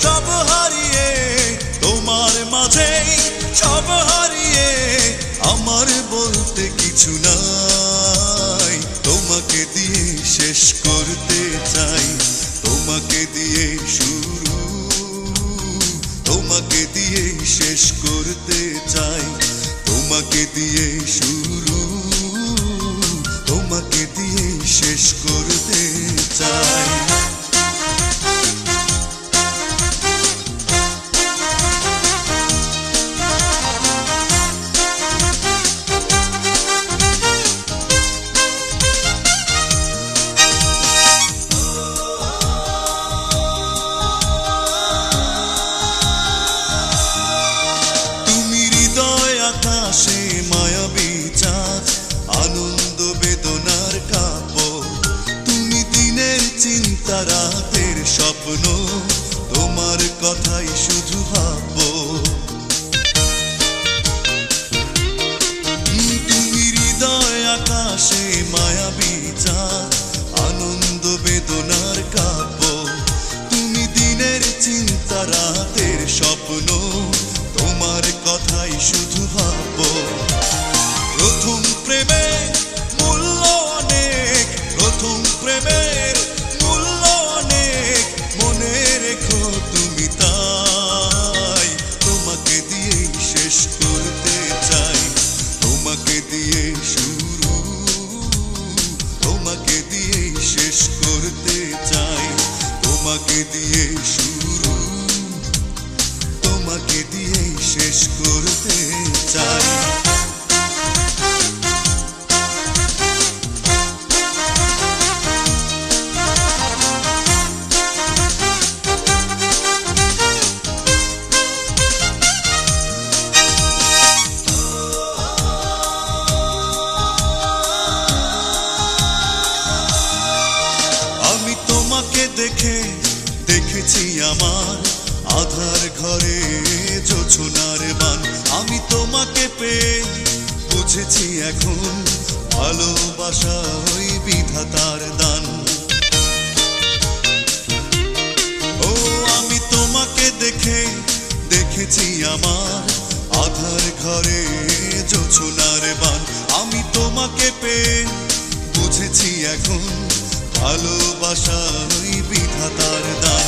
সব হারিয়ে তোমার মাঝেই, সব হারিয়ে আমার বলতে কিছু নাই। তোমাকে দিয়ে শেষ করতে চাই, তোমাকে দিয়ে শুরু, তোমাকে দিয়ে শেষ করতে চাই, তোমাকে দিয়ে শুরু, তোমাকে দিয়ে শেষ করতে চাই। আকাশে মায়াবী চাঁদ, আনন্দ বেদনার কাব্য, তুমি দিনের চিন্তা রাতের স্বপ্ন, তোমার কথাই শুধু ভাববো। তুমি হৃদয় আকাশে মায়াবী চাঁদ, আনন্দ বেদনার কাব্য, তুমি দিনের চিন্তা রাতের স্বপ্ন, তোমার কথাই শুধু ভাববো। প্রথম প্রেমে মূল্য অনেক, প্রথম প্রেমের মূল্য অনেক, মনে রেখো তুমি তাই। তোমাকে দিয়ে শেষ করতে চাই, তোমাকে দিয়ে শুরু, তোমাকে দিয়ে শেষ করতে চাই, তোমাকে দিয়ে শুরু, তোমাকে দিয়ে শেষ করতে চাই। আমি তোমাকে দেখে দেখেছি আমার আধার ঘরে জোছনার বান, আমি তোমাকে পেয়ে বুঝেছি এখন ভালোবাসা ওই বিধাতার দান। ও আমি তোমাকে দেখে দেখেছি আমার আধার ঘরে জোছনার বান, আমি তোমাকে পেয়ে বুঝেছি এখন ভালোবাসা ওই বিধাতার দান।